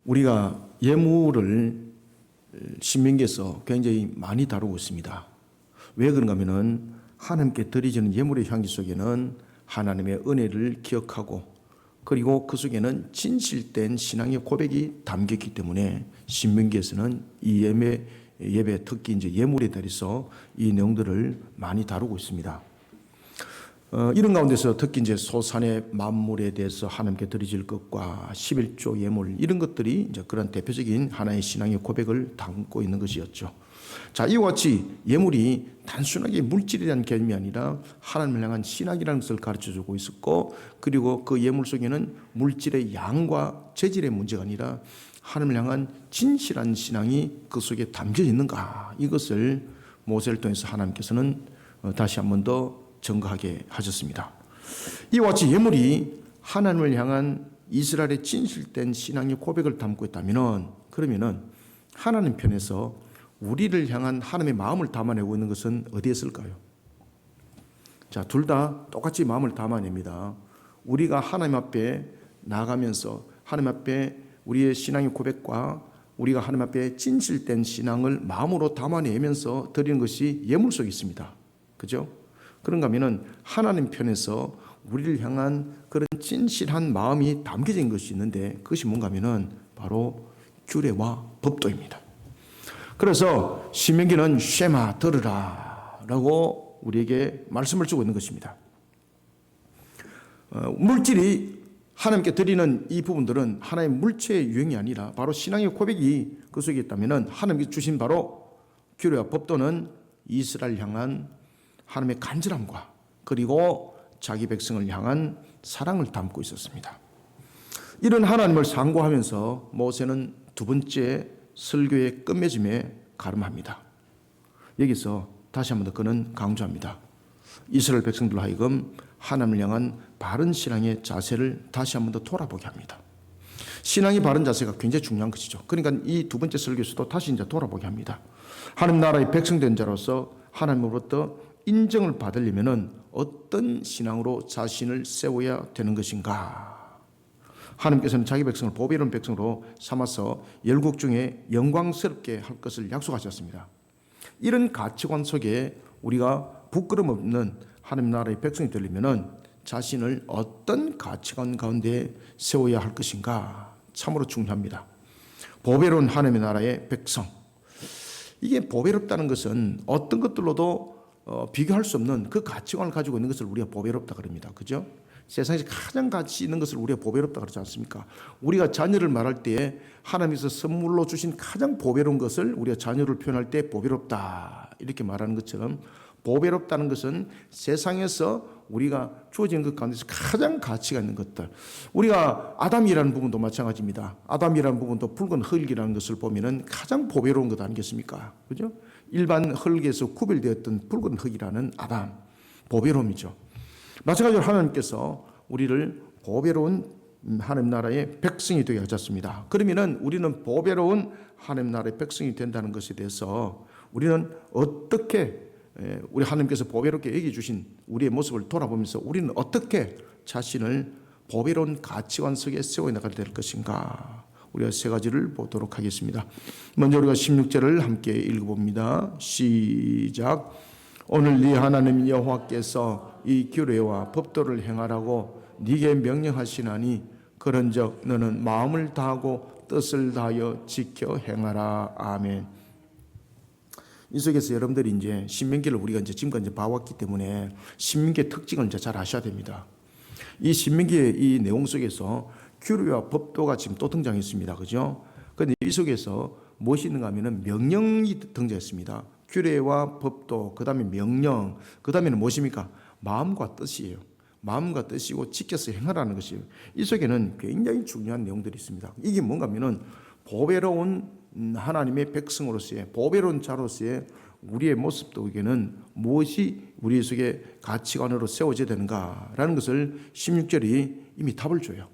우리가 예물을 신명기에서 굉장히 많이 다루고 있습니다. 왜 그런가 하면은 하나님께 드리지는 예물의 향기 속에는 하나님의 은혜를 기억하고 그리고 그 속에는 진실된 신앙의 고백이 담겼기 때문에 신명기에서는 이 예배 특히 이제 예물에 대해서 이 내용들을 많이 다루고 있습니다. 이런 가운데서 특히 이제 소산의 만물에 대해서 하나님께 드리질 것과 11조 예물 이런 것들이 이제 그런 대표적인 하나의 신앙의 고백을 담고 있는 것이었죠. 자, 이와 같이 예물이 단순하게 물질에 대한 개념이 아니라 하나님을 향한 신앙이라는 것을 가르쳐주고 있었고, 그리고 그 예물 속에는 물질의 양과 재질의 문제가 아니라 하나님을 향한 진실한 신앙이 그 속에 담겨 있는가, 이것을 모세를 통해서 하나님께서는 다시 한 번 더 증거하게 하셨습니다. 이와 같이 예물이 하나님을 향한 이스라엘의 진실된 신앙의 고백을 담고 있다면, 그러면은 하나님 편에서 우리를 향한 하나님의 마음을 담아내고 있는 것은 어디에 있을까요? 자, 둘 다 똑같이 마음을 담아냅니다. 우리가 하나님 앞에 나가면서 하나님 앞에 우리의 신앙의 고백과 우리가 하나님 앞에 진실된 신앙을 마음으로 담아내면서 드리는 것이 예물 속에 있습니다. 그죠? 그런가 하면은 하나님 편에서 우리를 향한 그런 진실한 마음이 담겨진 것이 있는데, 그것이 뭔가 하면은 바로 규례와 법도입니다. 그래서 신명기는 쉐마 들으라 라고 우리에게 말씀을 주고 있는 것입니다. 물질이 하나님께 드리는 이 부분들은 하나의 물체의 유형이 아니라 바로 신앙의 고백이 그 속에 있다면 하나님께 주신 바로 규례와 법도는 이스라엘 향한 하나님의 간절함과 그리고 자기 백성을 향한 사랑을 담고 있었습니다. 이런 하나님을 상고하면서 모세는 두 번째 설교의 끝맺음에 가름합니다. 여기서 다시 한 번 더 그는 강조합니다. 이스라엘 백성들로 하여금 하나님을 향한 바른 신앙의 자세를 다시 한 번 더 돌아보게 합니다. 신앙이 바른 자세가 굉장히 중요한 것이죠. 그러니까 이 두 번째 설교에서도 다시 이제 돌아보게 합니다. 하나님 나라의 백성된 자로서 하나님으로부터 인정을 받으려면은 어떤 신앙으로 자신을 세워야 되는 것인가? 하나님께서는 자기 백성을 보배로운 백성으로 삼아서 열국 중에 영광스럽게 할 것을 약속하셨습니다. 이런 가치관 속에 우리가 부끄럼 없는 하나님 나라의 백성이 되려면은 자신을 어떤 가치관 가운데 세워야 할 것인가? 참으로 중요합니다. 보배로운 하나님의 나라의 백성. 이게 보배롭다는 것은 어떤 것들로도 비교할 수 없는 그 가치관을 가지고 있는 것을 우리가 보배롭다 그럽니다. 그죠? 세상에서 가장 가치 있는 것을 우리가 보배롭다 그러지 않습니까? 우리가 자녀를 말할 때 하나님께서 선물로 주신 가장 보배로운 것을 우리가 자녀를 표현할 때 보배롭다 이렇게 말하는 것처럼, 보배롭다는 것은 세상에서 우리가 주어진 것 가운데서 가장 가치가 있는 것들. 우리가 아담이라는 부분도 마찬가지입니다. 아담이라는 부분도 붉은 흙이라는 것을 보면은 가장 보배로운 것 아니겠습니까? 그죠? 일반 흙에서 구별되었던 붉은 흙이라는 아담, 보배로움이죠. 마찬가지로 하나님께서 우리를 보배로운 하나님 나라의 백성이 되게 하셨습니다. 그러면은 우리는 보배로운 하나님 나라의 백성이 된다는 것에 대해서 우리는 어떻게 우리 하나님께서 보배롭게 여겨주신 우리의 모습을 돌아보면서 우리는 어떻게 자신을 보배로운 가치관 속에 세워나가야 될 것인가? 우리가 세 가지를 보도록 하겠습니다. 먼저 우리가 16절을 함께 읽어봅니다. 시작. 오늘 네 하나님 여호와께서 이 규례와 법도를 행하라고 네게 명령하시나니 그런즉 너는 마음을 다하고 뜻을 다하여 지켜 행하라. 아멘. 이 속에서 여러분들이 이제 신명기를 우리가 이제 지금까지 봐왔기 때문에 신명기의 특징을 이제 잘 아셔야 됩니다. 이 신명기의 이 내용 속에서 규례와 법도가 지금 또 등장했습니다. 그죠? 그런데 이 속에서 무엇이 있는가 하면은 명령이 등장했습니다. 규례와 법도, 그 다음에 명령, 그 다음에는 무엇입니까? 마음과 뜻이에요. 마음과 뜻이고 지켜서 행하라는 것이에요. 이 속에는 굉장히 중요한 내용들이 있습니다. 이게 뭔가 하면은 보배로운 하나님의 백성으로서의, 보배로운 자로서의 우리의 모습도에게는 무엇이 우리 속에 가치관으로 세워져야 되는가라는 것을 16절이 이미 답을 줘요.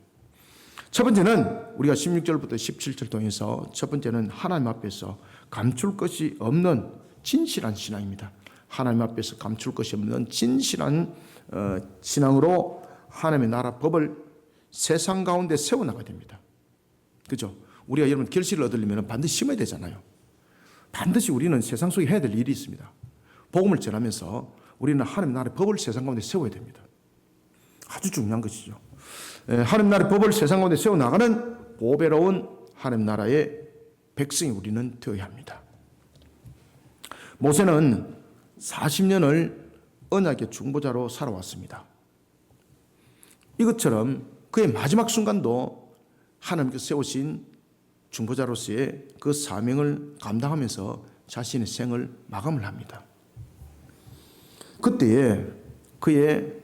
첫 번째는 우리가 16절부터 17절 통해서 첫 번째는 하나님 앞에서 감출 것이 없는 진실한 신앙입니다. 하나님 앞에서 감출 것이 없는 진실한 신앙으로 하나님의 나라 법을 세상 가운데 세워나가야 됩니다. 그죠? 우리가 여러분 결실을 얻으려면 반드시 심어야 되잖아요. 반드시 우리는 세상 속에 해야 될 일이 있습니다. 복음을 전하면서 우리는 하나님 나라의 법을 세상 가운데 세워야 됩니다. 아주 중요한 것이죠. 하나님 나라의 법을 세상 가운데 세워나가는 보배로운 하나님 나라의 백성이 우리는 되어야 합니다. 모세는 40년을 언약의 중보자로 살아왔습니다. 이것처럼 그의 마지막 순간도 하나님께서 세우신 중보자로서의 그 사명을 감당하면서 자신의 생을 마감을 합니다. 그때에 그의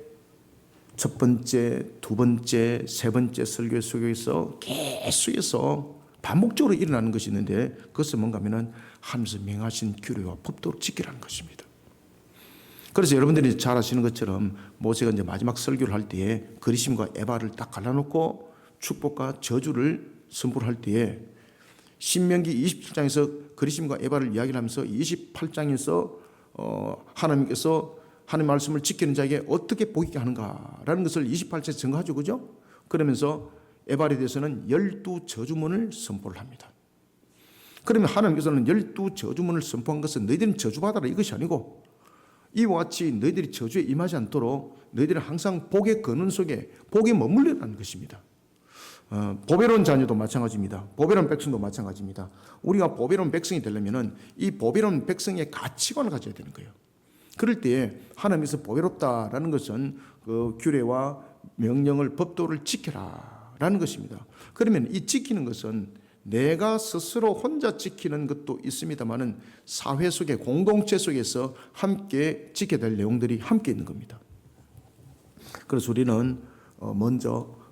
첫 번째, 두 번째, 세 번째 설교 속에서 계속해서 반복적으로 일어나는 것이 있는데 그것은 뭔가 하면은 하나님께서 명하신 규례와 법도를 지키라는 것입니다. 그래서 여러분들이 잘 아시는 것처럼 모세가 이제 마지막 설교를 할 때에 그리심과 에바를 딱 갈라놓고 축복과 저주를 선포를 할 때에 신명기 27장에서 그리심과 에바를 이야기를 하면서 28장에서 하나님께서 하나님 말씀을 지키는 자에게 어떻게 복이게 하는가라는 것을 28장에 증거하죠. 그죠? 그러면서 에발에 대해서는 12저주문을 선포를 합니다. 그러면 하나님께서는 12저주문을 선포한 것은 너희들은 저주받아라 이것이 아니고 이와 같이 너희들이 저주에 임하지 않도록 너희들은 항상 복의 근원 속에 복에 머물러라는 것입니다. 보배로운 자녀도 마찬가지입니다. 보배로운 백성도 마찬가지입니다. 우리가 보배로운 백성이 되려면 이 보배로운 백성의 가치관을 가져야 되는 거예요. 그럴 때에 하나님께서 보배롭다라는 것은 그 규례와 명령을 법도를 지켜라라는 것입니다. 그러면 이 지키는 것은 내가 스스로 혼자 지키는 것도 있습니다만은 사회 속에 공동체 속에서 함께 지켜야 될 내용들이 함께 있는 겁니다. 그래서 우리는 먼저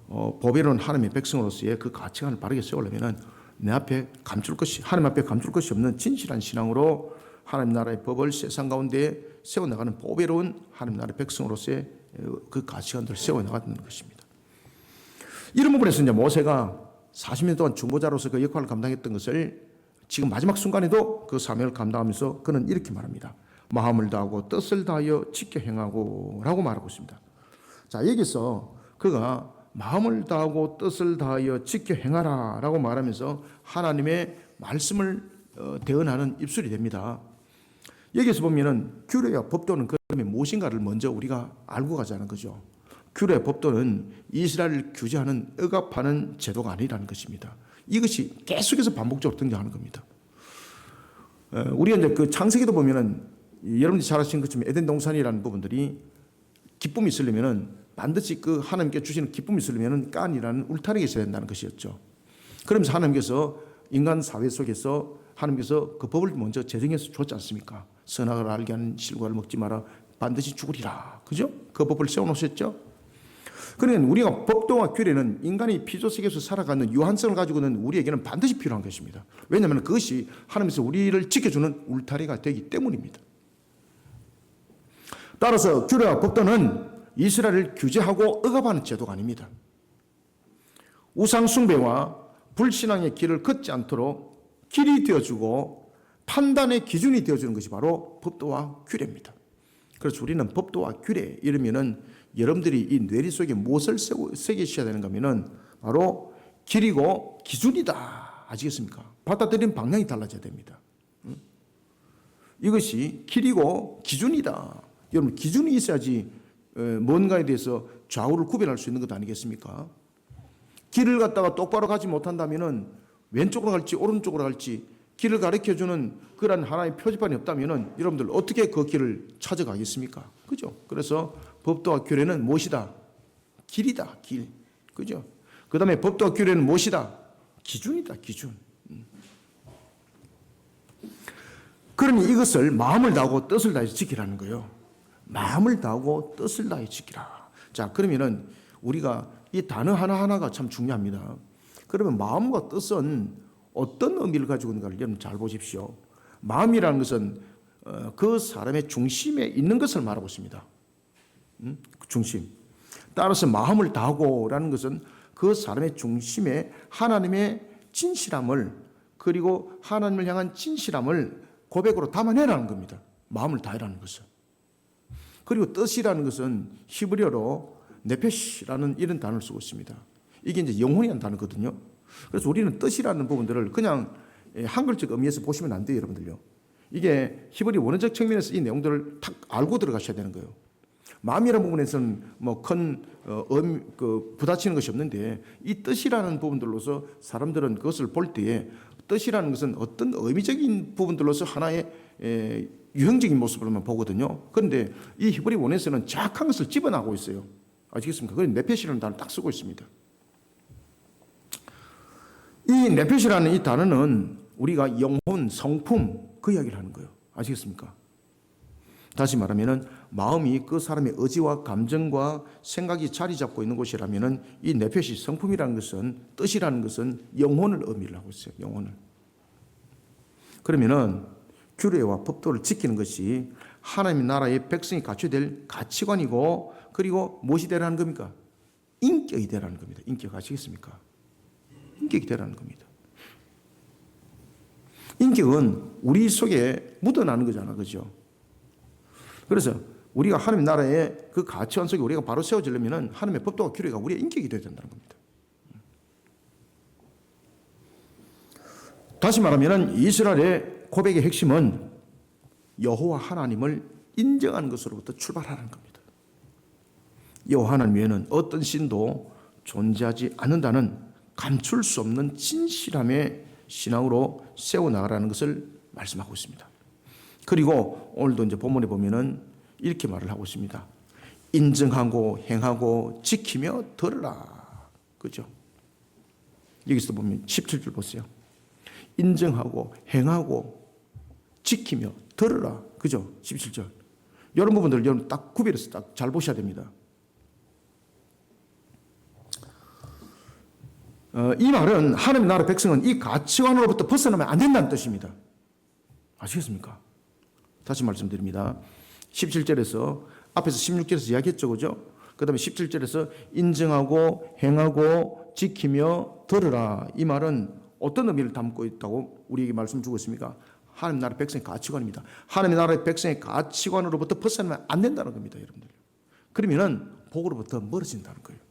보배로운 하나님의 백성으로서의 그 가치관을 바르게 세우려면은 내 앞에 감출 것이 하나님 앞에 감출 것이 없는 진실한 신앙으로 하나님 나라의 법을 세상 가운데 세워나가는 보배로운 하나님 나라의 백성으로서의 그 가치관들을 세워나가는 것입니다. 이런 부분에서 이제 모세가 40년 동안 중보자로서 그 역할을 감당했던 것을 지금 마지막 순간에도 그 사명을 감당하면서 그는 이렇게 말합니다. 마음을 다하고 뜻을 다하여 지켜 행하고 라고 말하고 있습니다. 자, 여기서 그가 마음을 다하고 뜻을 다하여 지켜 행하라 라고 말하면서 하나님의 말씀을 대언하는 입술이 됩니다. 여기서 보면은 규례와 법도는 그러면 무엇인가를 먼저 우리가 알고 가자는 거죠. 규례, 법도는 이스라엘을 규제하는 억압하는 제도가 아니라는 것입니다. 이것이 계속해서 반복적으로 등장하는 겁니다. 우리가 이제 그 창세기도 보면은 여러분들이 잘 아시는 것처럼 에덴 동산이라는 부분들이 기쁨이 있으려면은 반드시 그 하나님께 주시는 기쁨이 있으려면은 깐이라는 울타리가 있어야 된다는 것이었죠. 그러면서 하나님께서 인간 사회 속에서 하나님께서 그 법을 먼저 제정해서 줬지 않습니까? 선악을 알게 하는 실과를 먹지 마라. 반드시 죽으리라. 그죠? 그 법을 세워놓으셨죠? 그러니까 우리가 법도와 규례는 인간이 피조 세계에서 살아가는 유한성을 가지고는 우리에게는 반드시 필요한 것입니다. 왜냐하면 그것이 하나님께서 우리를 지켜주는 울타리가 되기 때문입니다. 따라서 규례와 법도는 이스라엘을 규제하고 억압하는 제도가 아닙니다. 우상 숭배와 불신앙의 길을 걷지 않도록 길이 되어주고 판단의 기준이 되어주는 것이 바로 법도와 규례입니다. 그래서 우리는 법도와 규례 이러면은 여러분들이 이 뇌리 속에 무엇을 새기셔야 되는가 하면은 바로 길이고 기준이다. 아시겠습니까? 받아들이는 방향이 달라져야 됩니다. 이것이 길이고 기준이다. 여러분 기준이 있어야지 뭔가에 대해서 좌우를 구별할 수 있는 것 아니겠습니까? 길을 갖다가 똑바로 가지 못한다면은 왼쪽으로 갈지 오른쪽으로 갈지 길을 가르쳐주는 그런 하나의 표지판이 없다면은 여러분들 어떻게 그 길을 찾아가겠습니까? 그죠? 그래서 법도와 규례는 무엇이다? 길이다, 길. 그죠? 그 다음에 법도와 규례는 무엇이다? 기준이다, 기준. 그러니 이것을 마음을 다하고 뜻을 다해서 지키라는 거예요. 마음을 다하고 뜻을 다해 지키라. 자, 그러면은 우리가 이 단어 하나하나가 참 중요합니다. 그러면 마음과 뜻은 어떤 의미를 가지고 있는가를 여러분 잘 보십시오. 마음이라는 것은 그 사람의 중심에 있는 것을 말하고 있습니다. 중심. 따라서 마음을 다하고라는 것은 그 사람의 중심에 하나님의 진실함을 그리고 하나님을 향한 진실함을 고백으로 담아내라는 겁니다. 마음을 다해라는 것은. 그리고 뜻이라는 것은 히브리어로 네페시라는 이런 단어를 쓰고 있습니다. 이게 이제 영혼이라는 단어거든요. 그래서 우리는 뜻이라는 부분들을 그냥 한글적 의미에서 보시면 안 돼요, 여러분들요. 이게 히브리 원어적 측면에서 이 내용들을 탁 알고 들어가셔야 되는 거예요. 마음이라는 부분에서는 뭐 큰 부딪히는 것이 없는데 이 뜻이라는 부분들로서 사람들은 그것을 볼 때에 뜻이라는 것은 어떤 의미적인 부분들로서 하나의 유형적인 모습으로만 보거든요. 그런데 이 히브리 원에서는 정확한 것을 집어나고 있어요. 아시겠습니까? 그래서 네페시라는 단어를 딱 쓰고 있습니다. 이 네페시라는 이 단어는 우리가 영혼, 성품 그 이야기를 하는 거예요. 아시겠습니까? 다시 말하면은 마음이 그 사람의 의지와 감정과 생각이 자리 잡고 있는 곳이라면은 이 네페시 성품이라는 것은 뜻이라는 것은 영혼을 의미를 하고 있어요. 영혼을. 그러면은 규례와 법도를 지키는 것이 하나님의 나라의 백성이 갖춰야 될 가치관이고 그리고 무엇이 되라는 겁니까? 인격이 되라는 겁니다. 인격 아시겠습니까? 인격이 되라는 겁니다. 인격은 우리 속에 묻어나는 거잖아. 그죠? 그래서 우리가 하나님의 나라의 그 가치관 속에 우리가 바로 세워지려면 하나님의 법도와 규례가 우리의 인격이 되어야 된다는 겁니다. 다시 말하면 이스라엘의 고백의 핵심은 여호와 하나님을 인정하는 것으로부터 출발하는 겁니다. 여호와 하나님 외에는 어떤 신도 존재하지 않는다는 감출 수 없는 진실함의 신앙으로 세워나가라는 것을 말씀하고 있습니다. 그리고 오늘도 이제 본문에 보면은 이렇게 말을 하고 있습니다. 인정하고 행하고 지키며 들으라. 그죠? 여기서 보면 17절 보세요. 인정하고 행하고 지키며 들으라. 그죠? 17절. 이런 부분들을 여러분 딱 구별해서 딱 잘 보셔야 됩니다. 이 말은 하나님 나라 백성은 이 가치관으로부터 벗어나면 안 된다는 뜻입니다. 아시겠습니까? 다시 말씀드립니다. 17절에서 앞에서 16절에서 이야기했죠. 그죠? 그 다음에 17절에서 인정하고 행하고 지키며 들으라. 이 말은 어떤 의미를 담고 있다고 우리에게 말씀 주고 있습니까? 하나님 나라 백성의 가치관입니다. 하나님 나라의 백성의 가치관으로부터 벗어나면 안 된다는 겁니다. 여러분들. 그러면은 복으로부터 멀어진다는 거예요.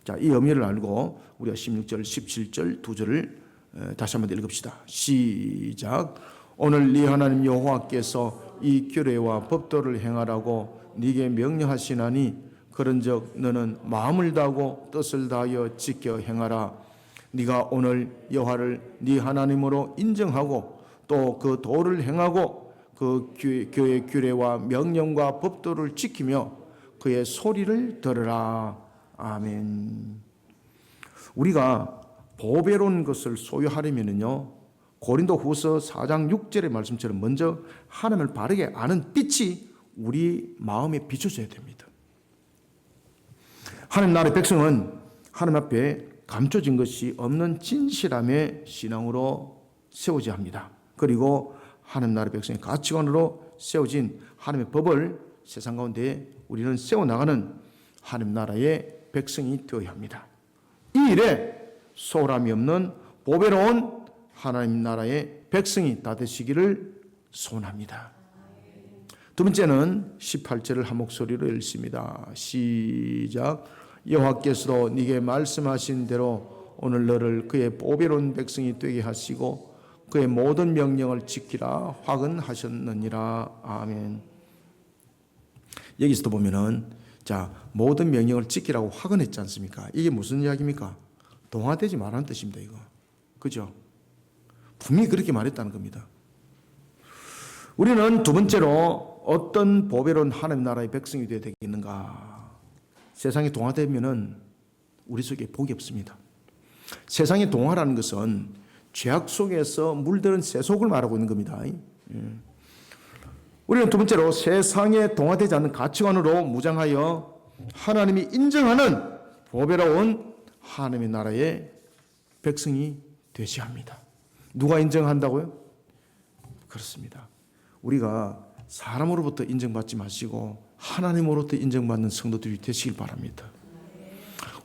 자, 이 의미를 알고 우리가 16절, 17절 두 절을 다시 한번 읽읍시다. 시작. 오늘 네 하나님 여호와께서 이 규례와 법도를 행하라고 네게 명령하시나니 그런즉 너는 마음을 다하고 뜻을 다하여 지켜 행하라. 네가 오늘 여호와를 네 하나님으로 인정하고 또 그 도를 행하고 그 교회 규례와 명령과 법도를 지키며 그의 소리를 들으라. 아멘. 우리가 보배로운 것을 소유하려면요, 고린도후서 4장 6절의 말씀처럼 먼저 하나님을 바르게 아는 빛이 우리 마음에 비춰져야 됩니다. 하나님 나라의 백성은 하나님 앞에 감춰진 것이 없는 진실함의 신앙으로 세워져야 합니다. 그리고 하나님 나라의 백성의 가치관으로 세워진 하나님의 법을 세상 가운데 우리는 세워나가는 하나님 나라의 백성이 되어야 합니다. 이 일에 소홀함이 없는 보배로운 하나님 나라의 백성이 다 되시기를 소원합니다. 두 번째는 18절을 한 목소리로 읽습니다. 시작. 여호와께서도 네게 말씀하신 대로 오늘 너를 그의 보배로운 백성이 되게 하시고 그의 모든 명령을 지키라 화근하셨느니라. 아멘. 여기서도 보면은 자, 모든 명령을 지키라고 화근했지 않습니까? 이게 무슨 이야기입니까? 동화되지 말라는 뜻입니다. 이거. 그죠? 분명히 그렇게 말했다는 겁니다. 우리는 두 번째로 어떤 보배로운 하나님 나라의 백성이 되어야 되겠는가? 세상이 동화되면은 우리 속에 복이 없습니다. 세상의 동화라는 것은 죄악 속에서 물드는 세속을 말하고 있는 겁니다. 우리는 두 번째로 세상에 동화되지 않는 가치관으로 무장하여 하나님이 인정하는 보배로운 하나님의 나라의 백성이 되셔야 합니다. 누가 인정한다고요? 그렇습니다. 우리가 사람으로부터 인정받지 마시고 하나님으로부터 인정받는 성도들이 되시길 바랍니다.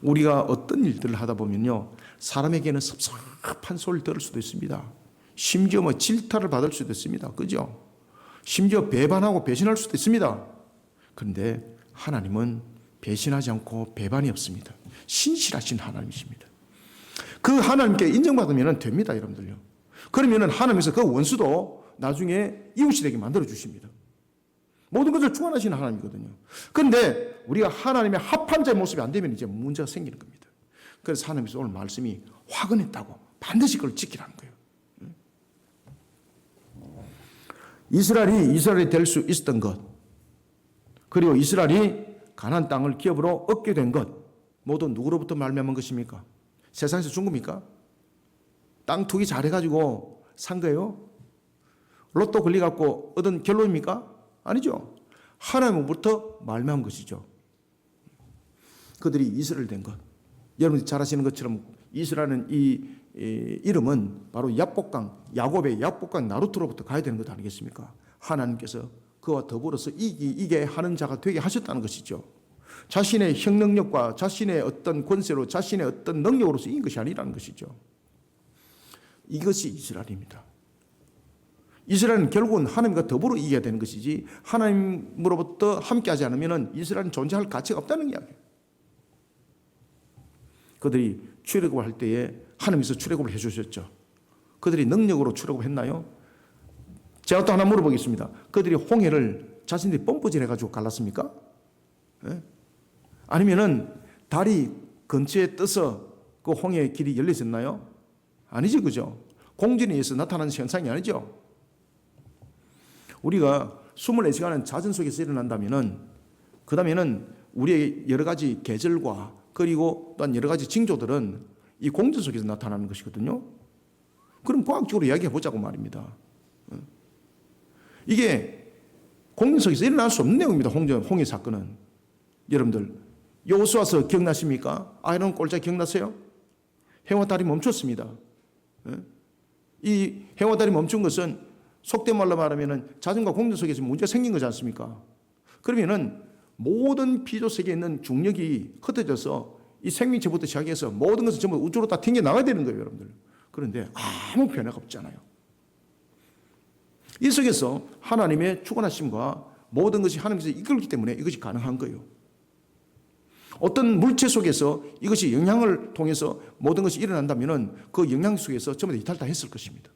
우리가 어떤 일들을 하다 보면요, 사람에게는 섭섭한 소리를 들을 수도 있습니다. 심지어 질타를 받을 수도 있습니다. 그죠? 심지어 배반하고 배신할 수도 있습니다. 그런데 하나님은 배신하지 않고 배반이 없습니다. 신실하신 하나님이십니다. 그 하나님께 인정받으면 됩니다, 여러분들요. 그러면 하나님께서 그 원수도 나중에 이웃이 되게 만들어 주십니다. 모든 것을 주관하시는 하나님이거든요. 그런데 우리가 하나님의 합한 자의 모습이 안 되면 이제 문제가 생기는 겁니다. 그래서 하나님께서 오늘 말씀이 화근했다고 반드시 그걸 지키라는 거예요. 이스라엘이 될 수 있었던 것, 그리고 이스라엘이 가나안 땅을 기업으로 얻게 된 것, 모두 누구로부터 말미암은 것입니까? 세상에서 준 겁니까? 땅 투기 잘해가지고 산 거예요? 로또 걸려갖고 얻은 결론입니까? 아니죠. 하나님으로부터 말미암은 것이죠. 그들이 이스라엘 된 것. 여러분이 잘 아시는 것처럼 이스라엘은 이 이름은 바로 야복강, 야곱의 야복강 나루토로부터 가야 되는 것 아니겠습니까? 하나님께서 그와 더불어서 이게 하는 자가 되게 하셨다는 것이죠. 자신의 형능력과 자신의 어떤 권세로 자신의 어떤 능력으로서 이긴 것이 아니라는 것이죠. 이것이 이스라엘입니다. 이스라엘은 결국은 하나님과 더불어 이겨야 되는 것이지 하나님으로부터 함께하지 않으면 이스라엘은 존재할 가치가 없다는 이야기예요. 그들이 출애굽을 할 때에 하나님께서 출애굽을 해주셨죠. 그들이 능력으로 출애굽을 했나요? 제가 또 하나 물어보겠습니다. 그들이 홍해를 자신들이 펌프질 해가지고 갈랐습니까? 네? 아니면은 달이 근처에 떠서 그 홍해의 길이 열렸었나요? 아니죠, 그죠? 공전에 의해서 나타나는 현상이 아니죠. 우리가 24시간은 자전 속에서 일어난다면은 그 다음에는 우리의 여러 가지 계절과 그리고 또한 여러 가지 징조들은 이 공전 속에서 나타나는 것이거든요. 그럼 과학적으로 이야기해 보자고 말입니다. 이게 공전 속에서 일어날 수 없는 내용입니다. 홍해 사건은. 여러분들 여호수아서 기억나십니까? 아이론 골짜 기억나세요? 해와 달이 멈췄습니다. 이 해와 달이 멈춘 것은 속된 말로 말하면 자전과 공전 속에서 문제가 생긴 거지 않습니까? 그러면은 모든 피조 세계에 있는 중력이 흩어져서 이 생명체부터 시작해서 모든 것을 전부 우주로 다 튕겨 나가야 되는 거예요, 여러분들. 그런데 아무 변화가 없잖아요. 이 속에서 하나님의 주관하심과 모든 것이 하나님께서 이끌기 때문에 이것이 가능한 거예요. 어떤 물체 속에서 이것이 영향을 통해서 모든 것이 일어난다면 그 영향 속에서 전부 다 이탈 다 했을 것입니다.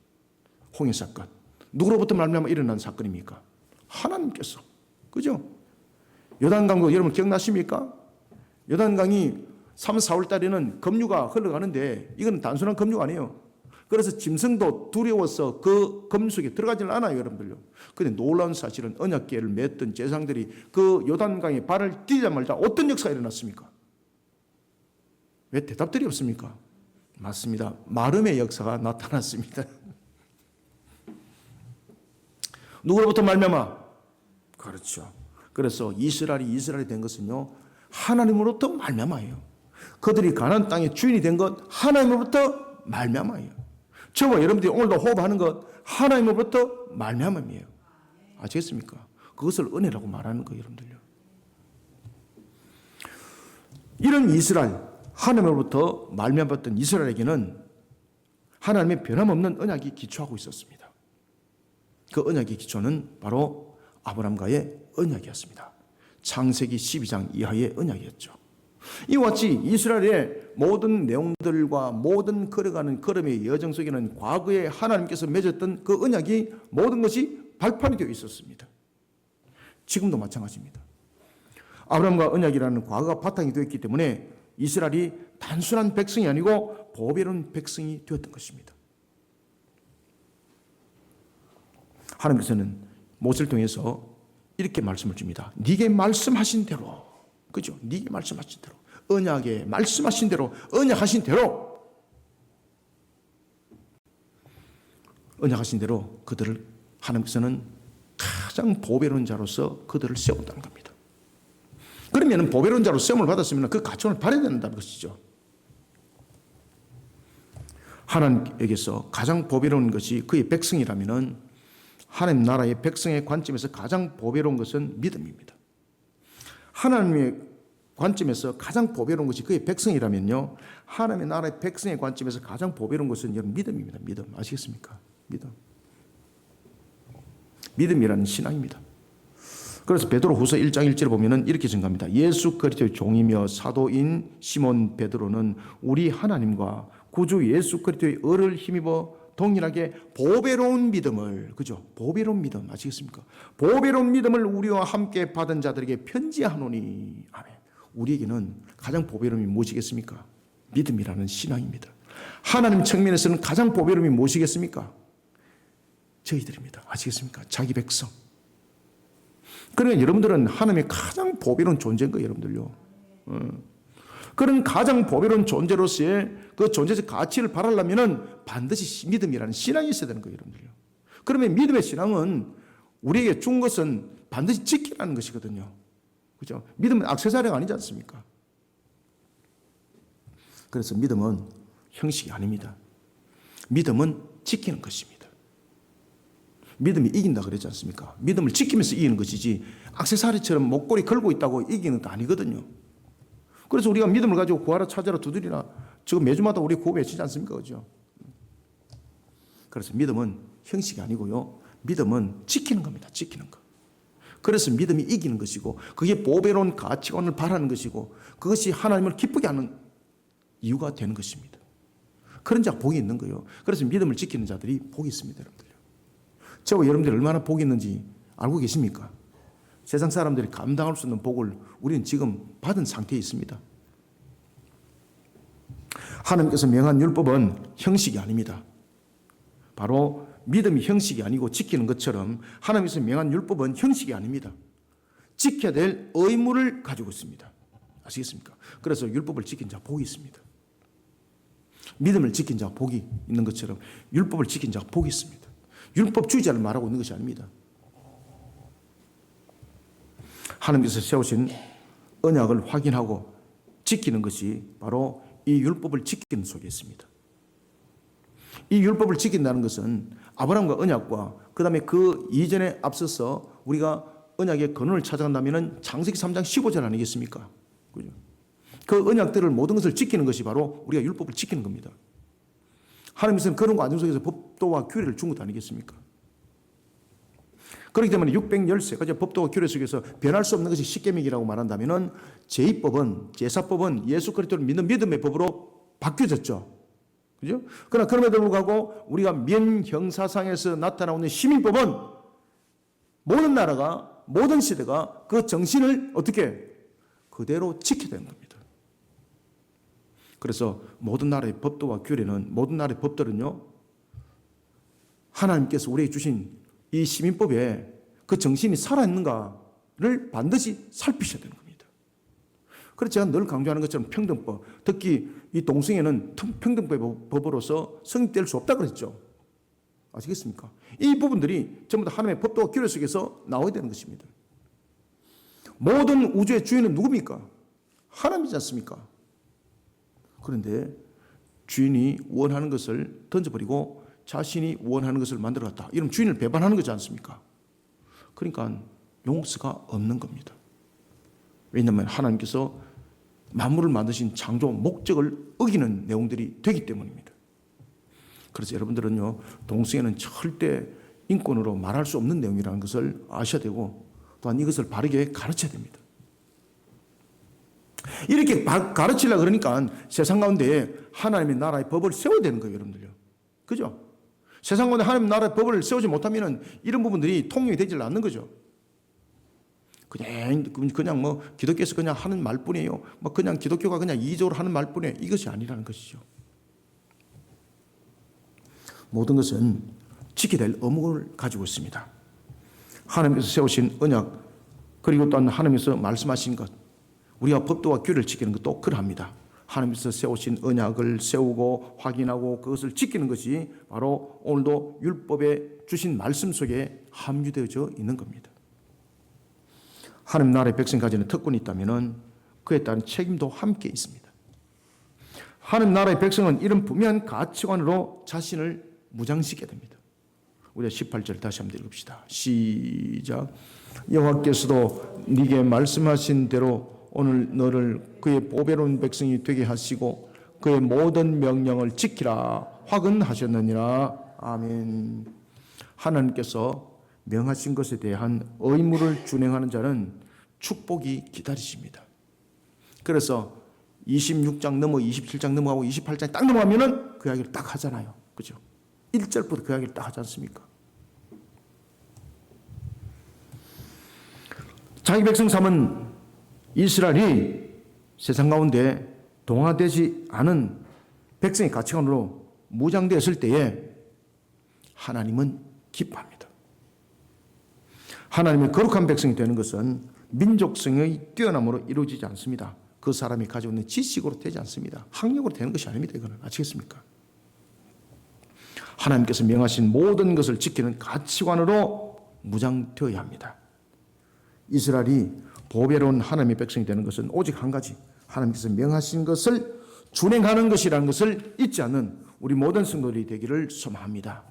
홍해 사건. 누구로부터 말미암아 일어난 사건입니까? 하나님께서. 그죠? 요단강도 여러분 기억나십니까? 요단강이 3, 4월 달에는 급류가 흘러가는데 이건 단순한 급류가 아니에요. 그래서 짐승도 두려워서 그 급류 속에 들어가지는 않아요, 여러분들요. 그런데 놀라운 사실은 언약궤를 맸던 제사장들이 그 요단강에 발을 디자마자 어떤 역사가 일어났습니까? 왜 대답들이 없습니까? 맞습니다. 마름의 역사가 나타났습니다. 누구로부터 말미암아? 그렇죠. 그래서 이스라엘이 된 것은요, 하나님으로부터 말미암아요. 그들이 가나안 땅의 주인이 된 것 하나님으로부터 말미암아요. 저와 여러분들이 오늘도 호흡하는 것 하나님으로부터 말미암음이에요. 아시겠습니까? 그것을 은혜라고 말하는 거예요, 여러분들요. 이런 이스라엘, 하나님으로부터 말미암았던 이스라엘에게는 하나님의 변함없는 언약이 기초하고 있었습니다. 그 언약의 기초는 바로 아브라함과의 언약이었습니다. 창세기 12장 이하의 언약이었죠. 이와 같이 이스라엘의 모든 내용들과 모든 걸어가는 걸음의 여정 속에는 과거에 하나님께서 맺었던 그 언약이 모든 것이 발판이 되어 있었습니다. 지금도 마찬가지입니다. 아브라함과 언약이라는 과거가 바탕이 되어 있기 때문에 이스라엘이 단순한 백성이 아니고 보배로운 백성이 되었던 것입니다. 하나님께서는 모세를 통해서 이렇게 말씀을 줍니다. 네게 말씀하신 대로, 그죠? 네게 말씀하신 대로, 언약에 말씀하신 대로, 언약하신 대로, 언약하신 대로 그들을 하나님께서는 가장 보배로운 자로서 그들을 세운다는 겁니다. 그러면 보배로운 자로 세움을 받았으면 그 가치를 발휘해야 된다는 것이죠. 하나님에게서 가장 보배로운 것이 그의 백성이라면 하나님 나라의 백성의 관점에서 가장 보배로운 것은 믿음입니다. 하나님의 관점에서 가장 보배로운 것이 그의 백성이라면요, 하나님의 나라의 백성의 관점에서 가장 보배로운 것은 여러분 믿음입니다. 믿음. 아시겠습니까? 믿음. 믿음이라는 신앙입니다. 그래서 베드로후서 1장 1절에 보면은 이렇게 증가합니다. 예수 그리스도의 종이며 사도인 시몬 베드로는 우리 하나님과 구주 예수 그리스도의 의를 힘입어 동일하게 보배로운 믿음을, 그죠? 보배로운 믿음 아시겠습니까? 보배로운 믿음을 우리와 함께 받은 자들에게 편지하노니. 아멘. 우리에게는 가장 보배로움이 무엇이겠습니까? 믿음이라는 신앙입니다. 하나님 측면에서는 가장 보배로움이 무엇이겠습니까? 저희들입니다. 아시겠습니까? 자기 백성. 그러니까 여러분들은 하나님의 가장 보배로운 존재인 거예요, 여러분들요. 그런 가장 보배로운 존재로서의 그 존재적 가치를 바라려면 반드시 믿음이라는 신앙이 있어야 되는 거예요, 여러분들요. 그러면 믿음의 신앙은 우리에게 준 것은 반드시 지키라는 것이거든요. 그죠? 믿음은 액세서리가 아니지 않습니까? 그래서 믿음은 형식이 아닙니다. 믿음은 지키는 것입니다. 믿음이 이긴다 그랬지 않습니까? 믿음을 지키면서 이기는 것이지 액세서리처럼 목걸이 걸고 있다고 이기는 거 아니거든요. 그래서 우리가 믿음을 가지고 구하라 찾아라 두드리라 지금 매주마다 우리 구호 외치지 않습니까? 그죠? 그래서 믿음은 형식이 아니고요. 믿음은 지키는 겁니다. 지키는 거. 그래서 믿음이 이기는 것이고 그게 보배로운 가치관을 바라는 것이고 그것이 하나님을 기쁘게 하는 이유가 되는 것입니다. 그런 자가 복이 있는 거예요. 그래서 믿음을 지키는 자들이 복이 있습니다. 여러분들. 저와 여러분들이 얼마나 복이 있는지 알고 계십니까? 세상 사람들이 감당할 수 있는 복을 우리는 지금 받은 상태에 있습니다. 하나님께서 명한 율법은 형식이 아닙니다. 바로 믿음이 형식이 아니고 지키는 것처럼 하나님께서 명한 율법은 형식이 아닙니다. 지켜야 될 의무를 가지고 있습니다. 아시겠습니까? 그래서 율법을 지킨 자 복이 있습니다. 믿음을 지킨 자 복이 있는 것처럼 율법을 지킨 자 복이 있습니다. 율법주의자를 말하고 있는 것이 아닙니다. 하나님께서 세우신 언약을 확인하고 지키는 것이 바로 이 율법을 지키는 속에 있습니다. 이 율법을 지킨다는 것은 아브라함과 언약과 그 다음에 그 이전에 앞서서 우리가 언약의 근원을 찾아간다면 창세기 3장 15절 아니겠습니까? 그죠? 그 언약들을 모든 것을 지키는 것이 바로 우리가 율법을 지키는 겁니다. 하나님께서는 그런 과정 속에서 법도와 규례를 준 것 아니겠습니까? 그렇기 때문에 613가지 법도와 규례 속에서 변할 수 없는 것이 십계명이라고 말한다면 제2법은 제사법은 예수 그리스도를 믿는 믿음의 법으로 바뀌어졌죠. 그죠? 그러나 그럼에도 불구하고 우리가 면형사상에서 나타나오는 시민법은 모든 나라가 모든 시대가 그 정신을 어떻게 그대로 지켜야 되는 겁니다. 그래서 모든 나라의 법도와 규례는 모든 나라의 법들은요 하나님께서 우리에게 주신 이 시민법에 그 정신이 살아있는가를 반드시 살피셔야 되는 겁니다. 그래서 제가 늘 강조하는 것처럼 평등법, 특히 이 동성애는 평등법으로서 성립될 수 없다 그랬죠. 아시겠습니까? 이 부분들이 전부 다 하나님의 법도와 규례 속에서 나와야 되는 것입니다. 모든 우주의 주인은 누굽니까? 하나님이지 않습니까? 그런데 주인이 원하는 것을 던져버리고 자신이 원하는 것을 만들어갔다. 이러면 주인을 배반하는 거지 않습니까? 그러니까 용서가 없는 겁니다. 왜냐하면 하나님께서 만물을 만드신 창조 목적을 어기는 내용들이 되기 때문입니다. 그래서 여러분들은요 동성애는 절대 인권으로 말할 수 없는 내용이라는 것을 아셔야 되고 또한 이것을 바르게 가르쳐야 됩니다. 이렇게 가르치려고 그러니까 세상 가운데 하나님의 나라의 법을 세워야 되는 거예요, 여러분들요. 그죠? 세상 가운데 하나님 나라의 법을 세우지 못하면 이런 부분들이 통용이 되질 않는 거죠. 그냥 뭐 기독교에서 그냥 하는 말뿐이에요. 뭐 그냥 기독교가 그냥 이의적으로 하는 말뿐이에요. 이것이 아니라는 것이죠. 모든 것은 지켜야 될 의무를 가지고 있습니다. 하나님께서 세우신 언약 그리고 또한 하나님께서 말씀하신 것 우리가 법도와 규례를 지키는 것도 그러합니다. 하나님께서 세우신 언약을 세우고 확인하고 그것을 지키는 것이 바로 오늘도 율법에 주신 말씀 속에 함유되어져 있는 겁니다. 하나님 나라의 백성 가지는 특권이 있다면 그에 따른 책임도 함께 있습니다. 하나님 나라의 백성은 이런 분명한 가치관으로 자신을 무장시켜야 됩니다. 우리가 18절 다시 한번 읽읍시다. 시작. 여호와께서도 네게 말씀하신 대로 오늘 너를 그의 보배로운 백성이 되게 하시고 그의 모든 명령을 지키라 확언하셨느니라. 아멘. 하나님께서 명하신 것에 대한 의무를 준행하는 자는 축복이 기다리십니다. 그래서 26장 넘어 27장 넘어가고 28장 딱 넘어가면은 그 이야기를 딱 하잖아요. 그죠? 1절부터 그 이야기를 딱 하지 않습니까? 자기 백성 삼은 이스라엘이 세상 가운데 동화되지 않은 백성의 가치관으로 무장되었을 때에 하나님은 기뻐합니다. 하나님의 거룩한 백성이 되는 것은 민족성의 뛰어남으로 이루어지지 않습니다. 그 사람이 가지고 있는 지식으로 되지 않습니다. 학력으로 되는 것이 아닙니다. 이거는 아시겠습니까? 하나님께서 명하신 모든 것을 지키는 가치관으로 무장되어야 합니다. 이스라엘이 보배로운 하나님의 백성이 되는 것은 오직 한 가지, 하나님께서 명하신 것을 준행하는 것이라는 것을 잊지 않는 우리 모든 성도들이 되기를 소망합니다.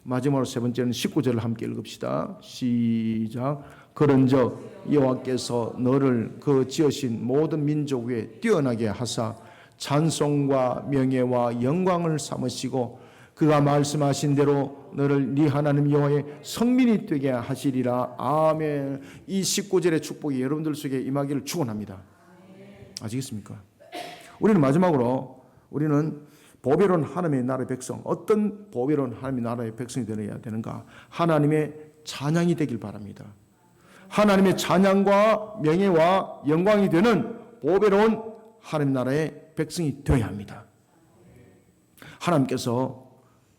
마지막으로 세 번째는 19절을 함께 읽읍시다. 시작. 그런즉 여호와께서 너를 그 지으신 모든 민족 위에 뛰어나게 하사 찬송과 명예와 영광을 삼으시고 그가 말씀하신 대로 너를 네 하나님 여호와의 성민이 되게 하시리라. 아멘. 이 19절의 축복이 여러분들 속에 임하기를 축원합니다. 아시겠습니까? 우리는 마지막으로 우리는 보배로운 하나님의 나라의 백성, 어떤 보배로운 하나님의 나라의 백성이 되어야 되는가? 하나님의 찬양이 되길 바랍니다. 하나님의 찬양과 명예와 영광이 되는 보배로운 하나님 나라의 백성이 되어야 합니다. 하나님께서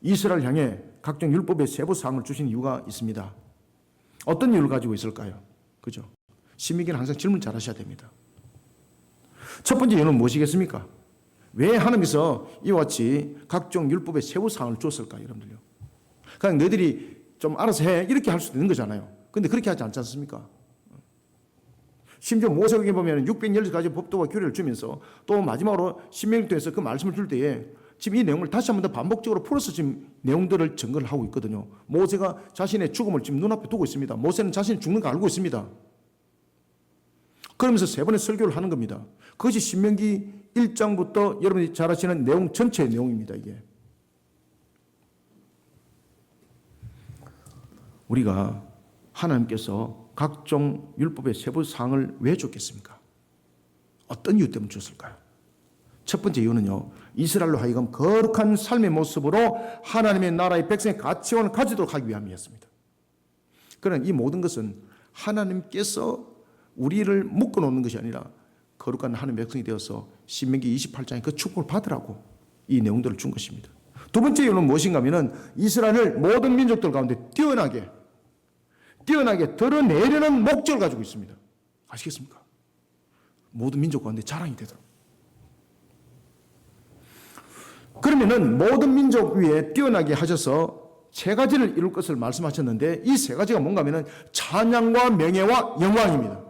이스라엘 향해 각종 율법의 세부 사항을 주신 이유가 있습니다. 어떤 이유를 가지고 있을까요? 그죠? 신민기는 항상 질문 잘 하셔야 됩니다. 첫 번째 이유는 무엇이겠습니까? 왜 하나님께서 이와 같이 각종 율법의 세부 사항을 줬을까요, 여러분들요? 그냥 너희들이 좀 알아서 해 이렇게 할 수도 있는 거잖아요. 근데 그렇게 하지 않지 않습니까? 심지어 모세오경에 보면 610가지 법도와 규례를 주면서 또 마지막으로 신명기도에서 그 말씀을 줄 때에 지금 이 내용을 다시 한 번 더 반복적으로 풀어서 지금 내용들을 증거를 하고 있거든요. 모세가 자신의 죽음을 지금 눈앞에 두고 있습니다. 모세는 자신이 죽는 거 알고 있습니다. 그러면서 세 번의 설교를 하는 겁니다. 그것이 신명기 1장부터 여러분이 잘 아시는 내용 전체의 내용입니다. 이게 우리가 하나님께서 각종 율법의 세부 사항을 왜 줬겠습니까? 어떤 이유 때문에 줬을까요? 첫 번째 이유는요, 이스라엘로 하여금 거룩한 삶의 모습으로 하나님의 나라의 백성의 가치관을 가지도록 하기 위함이었습니다. 그러나 이 모든 것은 하나님께서 우리를 묶어놓는 것이 아니라 거룩한 하나님의 백성이 되어서 신명기 28장에 그 축복을 받으라고 이 내용들을 준 것입니다. 두 번째 이유는 무엇인가 하면 이스라엘을 모든 민족들 가운데 뛰어나게 드러내려는 목적을 가지고 있습니다. 아시겠습니까? 모든 민족 가운데 자랑이 되도록. 그러면은 모든 민족 위에 뛰어나게 하셔서 세 가지를 이룰 것을 말씀하셨는데 이 세 가지가 뭔가 하면은 찬양과 명예와 영광입니다.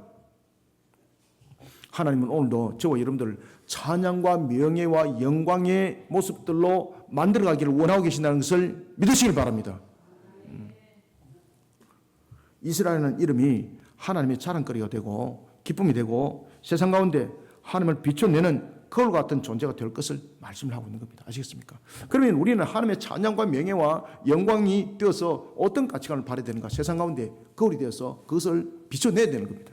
하나님은 오늘도 저와 여러분들을 찬양과 명예와 영광의 모습들로 만들어가기를 원하고 계신다는 것을 믿으시길 바랍니다. 이스라엘은 이름이 하나님의 자랑거리가 되고 기쁨이 되고 세상 가운데 하나님을 비춰내는 거울 같은 존재가 될 것을 말씀을 하고 있는 겁니다. 아시겠습니까? 그러면 우리는 하나님의 찬양과 명예와 영광이 되어서 어떤 가치관을 발휘해야 되는가? 세상 가운데 거울이 되어서 그것을 비춰내야 되는 겁니다.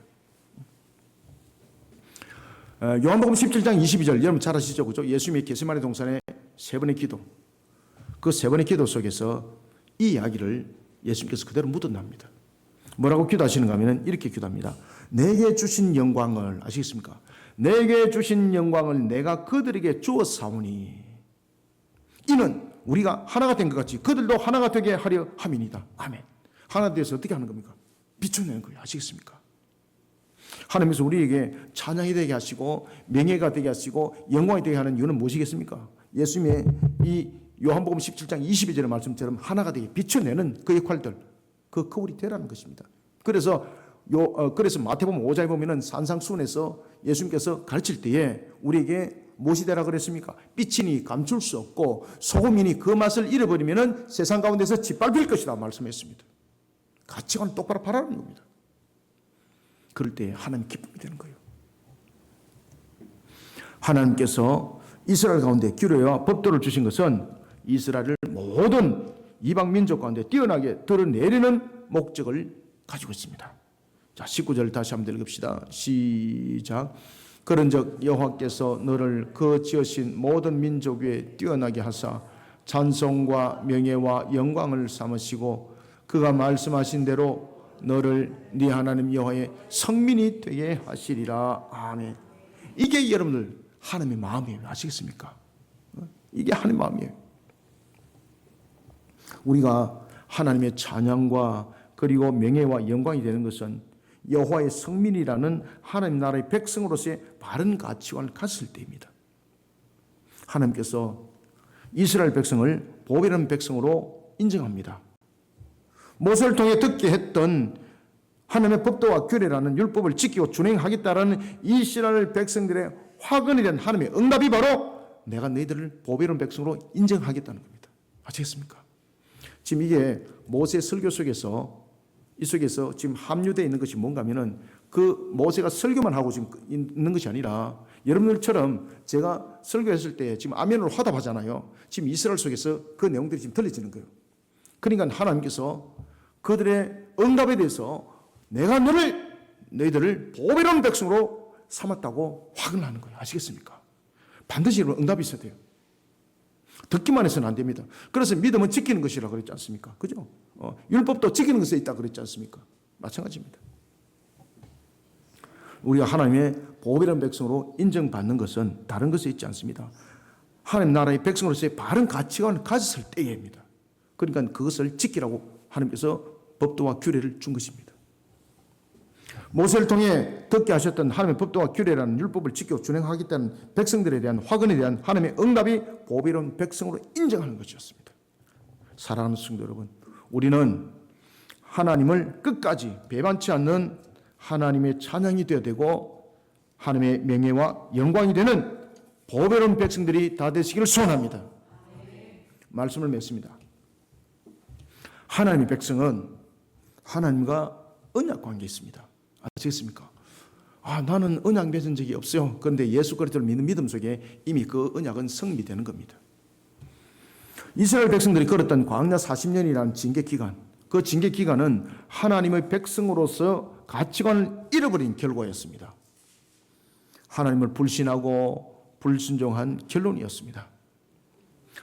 요한복음 17장 22절 여러분 잘 아시죠? 그죠? 예수님의 겟세마네 동산의 세 번의 기도, 그 세 번의 기도 속에서 이 이야기를 예수님께서 그대로 묻어납니다. 뭐라고 기도하시는가 하면 이렇게 기도합니다. 내게 주신 영광을, 아시겠습니까? 내게 주신 영광을 내가 그들에게 주었사오니 이는 우리가 하나가 된 것 같이 그들도 하나가 되게 하려 함이니이다. 아멘. 하나 되어서 어떻게 하는 겁니까? 비춰내는 거예요. 아시겠습니까? 하나님께서 우리에게 찬양이 되게 하시고 명예가 되게 하시고 영광이 되게 하는 이유는 무엇이겠습니까? 예수님의 이 요한복음 17장 22절의 말씀처럼 하나가 되게 비춰내는 그 역할들, 그 거울이 되라는 것입니다. 그래서 마태복음 5장에 보면은 산상수훈에서 예수님께서 가르칠 때에 우리에게 무엇이 되라 그랬습니까? 빛이니 감출 수 없고 소금이니 그 맛을 잃어버리면은 세상 가운데서 짓밟힐 것이다 말씀했습니다. 가치관을 똑바로 바라는 겁니다. 그럴 때 하나님 기쁨이 되는 거예요. 하나님께서 이스라엘 가운데 규례와 법도를 주신 것은 이스라엘을 모든 이방 민족 가운데 뛰어나게 드러내려는 목적을 가지고 있습니다. 자, 19절 다시 한번 읽읍시다. 시작. 그런즉 여호와께서 너를 그 지으신 모든 민족 위에 뛰어나게 하사 찬송과 명예와 영광을 삼으시고 그가 말씀하신 대로 너를 네 하나님 여호와의 성민이 되게 하시리라. 아멘. 이게 여러분들 하나님의 마음이에요. 아시겠습니까? 이게 하나님의 마음이에요. 우리가 하나님의 찬양과 그리고 명예와 영광이 되는 것은 여호와의 성민이라는 하나님 나라의 백성으로서의 바른 가치관을 가졌을 때입니다. 하나님께서 이스라엘 백성을 보배로운 백성으로 인정합니다. 모세를 통해 듣게 했던 하나님의 법도와 규례라는 율법을 지키고 준행하겠다라는 이스라엘 백성들의 화근에 대한 하나님의 응답이 바로 내가 너희들을 보배로운 백성으로 인정하겠다는 겁니다. 아시겠습니까? 지금 이게 모세 설교 속에서 이 속에서 지금 함유되어 있는 것이 뭔가 하면은 그 모세가 설교만 하고 지금 있는 것이 아니라 여러분들처럼 제가 설교했을 때 지금 아멘으로 화답하잖아요. 지금 이스라엘 속에서 그 내용들이 지금 들려지는 거예요. 그러니까 하나님께서 그들의 응답에 대해서 내가 너희들을 보배로운 백성으로 삼았다고 확인을 하는 거예요. 아시겠습니까? 반드시 응답이 있어야 돼요. 듣기만 해서는 안 됩니다. 그래서 믿음은 지키는 것이라고 그랬지 않습니까? 그죠? 율법도 지키는 것에 있다 그랬지 않습니까? 마찬가지입니다. 우리가 하나님의 보배로운 백성으로 인정받는 것은 다른 것에 있지 않습니다. 하나님 나라의 백성으로서의 바른 가치관을 가졌을 때입니다. 그러니까 그것을 지키라고 하나님께서 법도와 규례를 준 것입니다. 모세를 통해 듣게 하셨던 하나님의 법도와 규례라는 율법을 지켜 준행하겠다는 백성들에 대한 화근에 대한 하나님의 응답이 보배로운 백성으로 인정하는 것이었습니다. 사랑하는 성도 여러분, 우리는 하나님을 끝까지 배반치 않는 하나님의 찬양이 되어야 되고 하나님의 명예와 영광이 되는 보배로운 백성들이 다 되시기를 소원합니다. 말씀을 맺습니다. 하나님의 백성은 하나님과 언약 관계에 있습니다. 아시겠습니까? 나는 언약 맺은 적이 없어요. 그런데 예수 그리스도를 믿는 믿음 속에 이미 그 언약은 성립되는 겁니다. 이스라엘 백성들이 걸었던 광야 40년이라는 징계 기간, 그 징계 기간은 하나님의 백성으로서 가치관을 잃어버린 결과였습니다. 하나님을 불신하고 불순종한 결론이었습니다.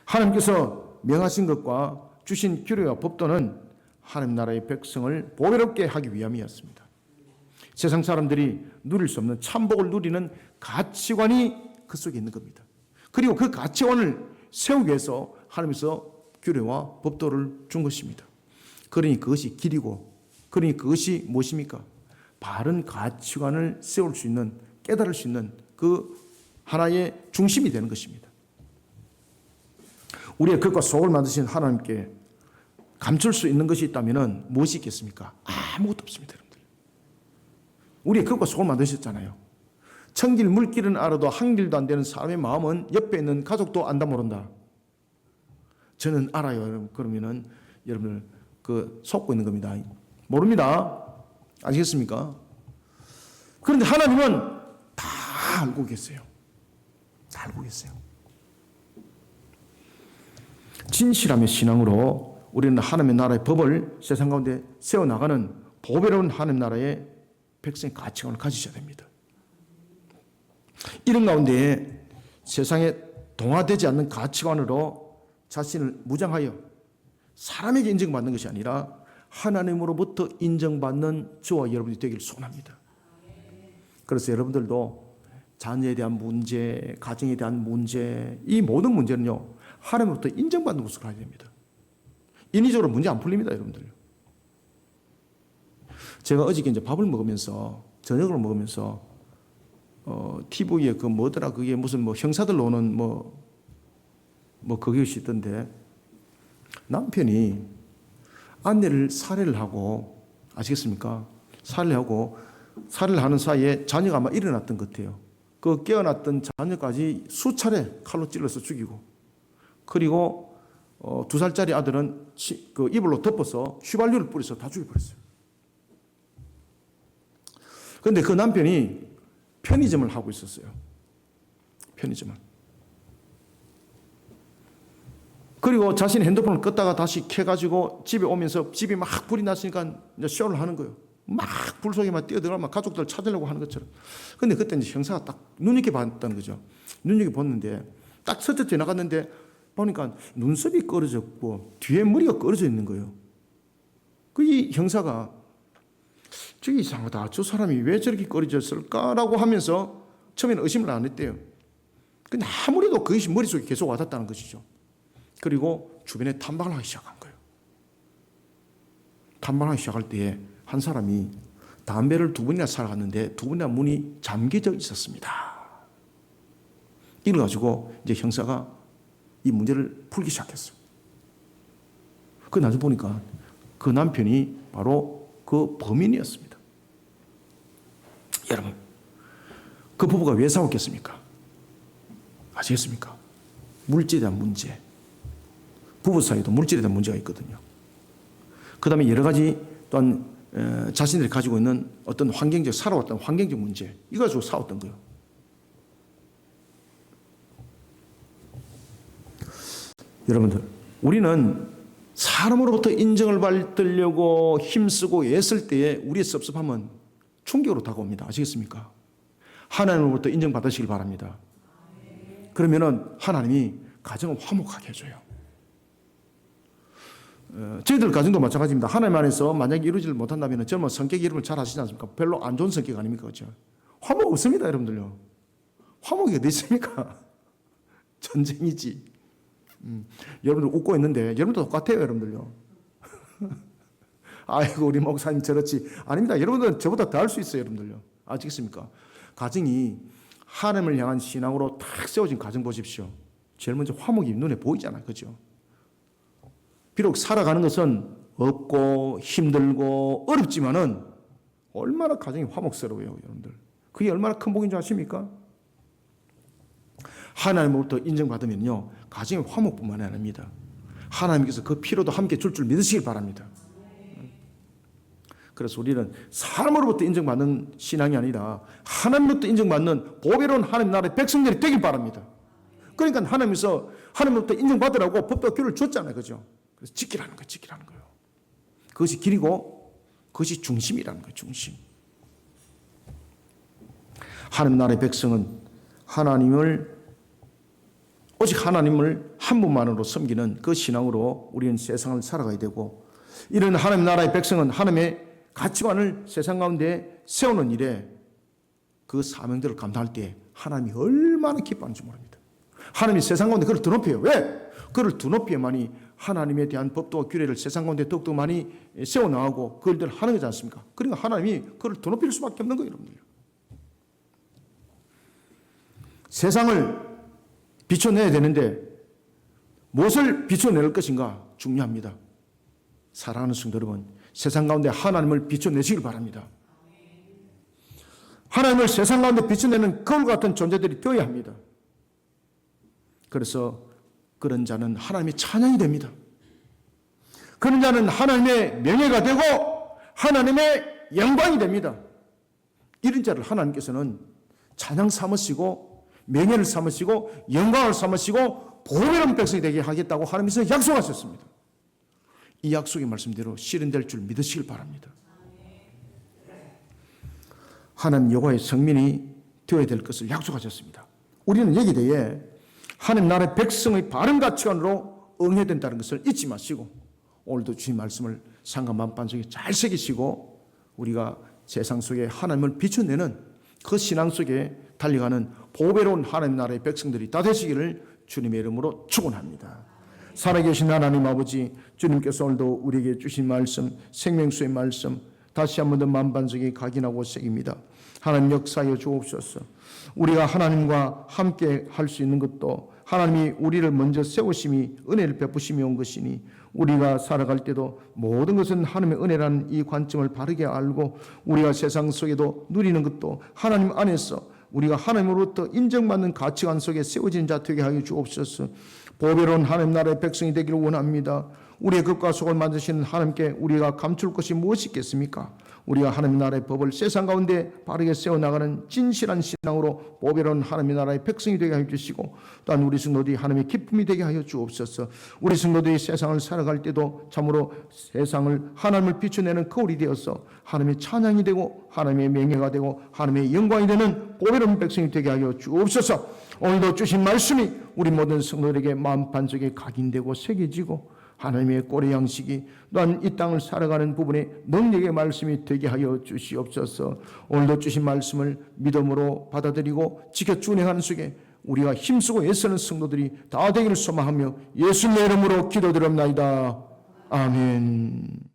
하나님께서 명하신 것과 주신 규례와 법도는 하나님 나라의 백성을 보배롭게 하기 위함이었습니다. 세상 사람들이 누릴 수 없는 참복을 누리는 가치관이 그 속에 있는 겁니다. 그리고 그 가치관을 세우기 위해서 하나님께서 규례와 법도를 준 것입니다. 그러니 그것이 길이고, 그러니 그것이 무엇입니까? 바른 가치관을 세울 수 있는, 깨달을 수 있는 그 하나의 중심이 되는 것입니다. 우리의 겉과 속을 만드신 하나님께 감출 수 있는 것이 있다면 무엇이 있겠습니까? 아무것도 없습니다, 여러분들. 우리의 겉과 속을 만드셨잖아요. 천길 물길은 알아도 한 길도 안 되는 사람의 마음은 옆에 있는 가족도 안다 모른다. 저는 알아요, 여러분. 그러면은 여러분들 그 속고 있는 겁니다. 모릅니다. 아시겠습니까? 그런데 하나님은 다 알고 계세요. 다 알고 계세요. 진실함의 신앙으로 우리는 하나님의 나라의 법을 세상 가운데 세워나가는 보배로운 하나님 나라의 백성의 가치관을 가지셔야 됩니다. 이런 가운데 세상에 동화되지 않는 가치관으로 자신을 무장하여 사람에게 인정받는 것이 아니라 하나님으로부터 인정받는 저와 여러분이 되기를 소원합니다. 그래서 여러분들도 자녀에 대한 문제, 가정에 대한 문제, 이 모든 문제는요, 하나님으로부터 인정받는 것으로 가야 됩니다. 인위적으로 문제 안 풀립니다, 여러분들. 제가 어저께 이제 밥을 먹으면서, 저녁을 먹으면서, TV에 그 뭐더라, 그게 무슨 뭐 형사들 오는 그것이 있던데, 남편이 아내를 살해를 하고, 아시겠습니까? 살해를 하고, 살해를 하는 사이에 자녀가 아마 일어났던 것 같아요. 그 깨어났던 자녀까지 수차례 칼로 찔러서 죽이고, 그리고 2살짜리 아들은 그 이불로 덮어서 휘발유를 뿌려서 다 죽여버렸어요. 그런데 그 남편이 편의점을 하고 있었어요. 편의점을. 그리고 자신의 핸드폰을 껐다가 다시 켜가지고 집에 오면서 집이 막 불이 났으니까 이제 쇼를 하는 거예요. 막 불 속에 막 뛰어들어가면 가족들 찾으려고 하는 것처럼. 근데 그때 이제 형사가 딱 눈여겨봤다는 거죠. 눈여겨봤는데 딱 스쳐 지나갔는데 보니까 눈썹이 꺼어졌고 뒤에 머리가 꺼어져 있는 거예요. 그 이 형사가 저기 이상하다. 저 사람이 왜 저렇게 꺼어졌을까라고 하면서 처음에는 의심을 안 했대요. 근데 아무래도 그것이 머릿속에 계속 와닿았다는 것이죠. 그리고 주변에 탐방을 하기 시작한 거예요. 탐방하기 시작할 때에 한 사람이 담배를 2번이나 사러 갔는데 2번이나 문이 잠겨져 있었습니다. 이걸 가지고 이제 형사가 이 문제를 풀기 시작했어요. 그 나중에 보니까 그 남편이 바로 그 범인이었습니다. 여러분, 그 부부가 왜 싸웠겠습니까? 아시겠습니까? 물질에 대한 문제. 부부 사이에도 물질에 대한 문제가 있거든요. 그 다음에 여러 가지 또한 자신들이 가지고 있는 어떤 환경적, 살아왔던 환경적 문제, 이거 가지고 싸웠던 거예요. 여러분들, 우리는 사람으로부터 인정을 받으려고 힘쓰고 애쓸 때에 우리의 섭섭함은 충격으로 다가옵니다. 아시겠습니까? 하나님으로부터 인정받으시길 바랍니다. 그러면은 하나님이 가정을 화목하게 해줘요. 저희들 가정도 마찬가지입니다. 하나님 안에서 만약에 이루지를 못한다면 저는 성격 이름을 잘 아시지 않습니까? 별로 안 좋은 성격 아닙니까? 그렇죠? 화목 없습니다, 여러분들요. 화목이 어디 있습니까? 전쟁이지. 여러분들 웃고 있는데 여러분도 똑같아요, 여러분들요. 아이고 우리 목사님 저렇지. 아닙니다. 여러분들은 저보다 더 할 수 있어요, 여러분들요. 아시겠습니까? 가정이 하나님을 향한 신앙으로 탁 세워진 가정 보십시오. 제일 먼저 화목이 눈에 보이잖아요, 그렇죠? 비록 살아가는 것은 없고 힘들고 어렵지만은 얼마나 가정이 화목스러워요, 여러분들. 그게 얼마나 큰 복인 줄 아십니까? 하나님으로부터 인정받으면요, 가정의 화목뿐만 아닙니다. 하나님께서 그 피로도 함께 줄 믿으시길 바랍니다. 그래서 우리는 사람으로부터 인정받는 신앙이 아니라 하나님으로부터 인정받는 보배로운 하나님 나라의 백성들이 되길 바랍니다. 그러니까 하나님으로부터 인정받으라고 법도와 규를 줬잖아요, 그죠? 그래서 지키라는 거예요. 그것이 길이고 그것이 중심이라는 거예요, 중심. 하나님 나라의 백성은 오직 하나님을 한 분만으로 섬기는 그 신앙으로 우리는 세상을 살아가야 되고, 이런 하나님 나라의 백성은 하나님의 가치관을 세상 가운데 세우는 일에 그 사명들을 감당할 때 하나님이 얼마나 기뻐하는지 모릅니다. 하나님이 세상 가운데 그를 드높여요. 왜? 그를 드높여야만이 하나님에 대한 법도와 규례를 세상 가운데 더욱더 많이 세워나가고 그 일들을 하는 거지 않습니까? 그러니까 하나님이 그를 드높일 수밖에 없는 거예요, 여러분들. 세상을 비춰내야 되는데 무엇을 비춰낼 것인가 중요합니다. 사랑하는 성도 여러분, 세상 가운데 하나님을 비춰내시길 바랍니다. 하나님을 세상 가운데 비춰내는 거울 같은 존재들이 되어야 합니다. 그래서 그런 자는 하나님의 찬양이 됩니다. 그런 자는 하나님의 명예가 되고 하나님의 영광이 됩니다. 이런 자를 하나님께서는 찬양 삼으시고 명예를 삼으시고 영광을 삼으시고 보배로운 백성이 되게 하겠다고 하나님께서 약속하셨습니다. 이 약속의 말씀대로 실현될 줄 믿으시길 바랍니다. 하나님 여호와의 성민이 되어야 될 것을 약속하셨습니다. 우리는 여기대에 하나님 나라의 백성의 바른 가치관으로 응해야 된다는 것을 잊지 마시고 오늘도 주신 말씀을 상간 만반석에 잘 새기시고 우리가 세상 속에 하나님을 비춰내는 그 신앙 속에 달려가는 보배로운 하나님 나라의 백성들이 다 되시기를 주님의 이름으로 축원합니다. 살아계신 하나님 아버지, 주님께서 오늘도 우리에게 주신 말씀, 생명수의 말씀 다시 한 번 더 만반석에 각인하고 새깁니다. 하나님 역사하여 주옵소서. 우리가 하나님과 함께 할 수 있는 것도 하나님이 우리를 먼저 세우심이 은혜를 베푸심이 온 것이니 우리가 살아갈 때도 모든 것은 하나님의 은혜라는 이 관점을 바르게 알고 우리가 세상 속에도 누리는 것도 하나님 안에서 우리가 하나님으로부터 인정받는 가치관 속에 세워진 자 되게 하여 주옵소서. 보배로운 하나님 나라의 백성이 되기를 원합니다. 우리의 겉과 속을 만드시는 하나님께 우리가 감출 것이 무엇이 있겠습니까? 우리가 하나님 나라의 법을 세상 가운데 바르게 세워나가는 진실한 신앙으로 보배로운 하나님 나라의 백성이 되게 하여 주시고, 또한 우리 성도들이 하나님의 기쁨이 되게 하여 주옵소서. 우리 성도들이 세상을 살아갈 때도 참으로 세상을 하나님을 비춰내는 거울이 되어서 하나님의 찬양이 되고 하나님의 명예가 되고 하나님의 영광이 되는 보배로운 백성이 되게 하여 주옵소서. 오늘도 주신 말씀이 우리 모든 성도들에게 마음 반석에 각인되고 새겨지고 하나님의 꼴의 양식이 또한 이 땅을 살아가는 부분에 능력의 말씀이 되게 하여 주시옵소서. 오늘도 주신 말씀을 믿음으로 받아들이고 지켜 준행하는 속에 우리가 힘쓰고 애쓰는 성도들이 다 되기를 소망하며 예수님의 이름으로 기도드립나이다. 아멘.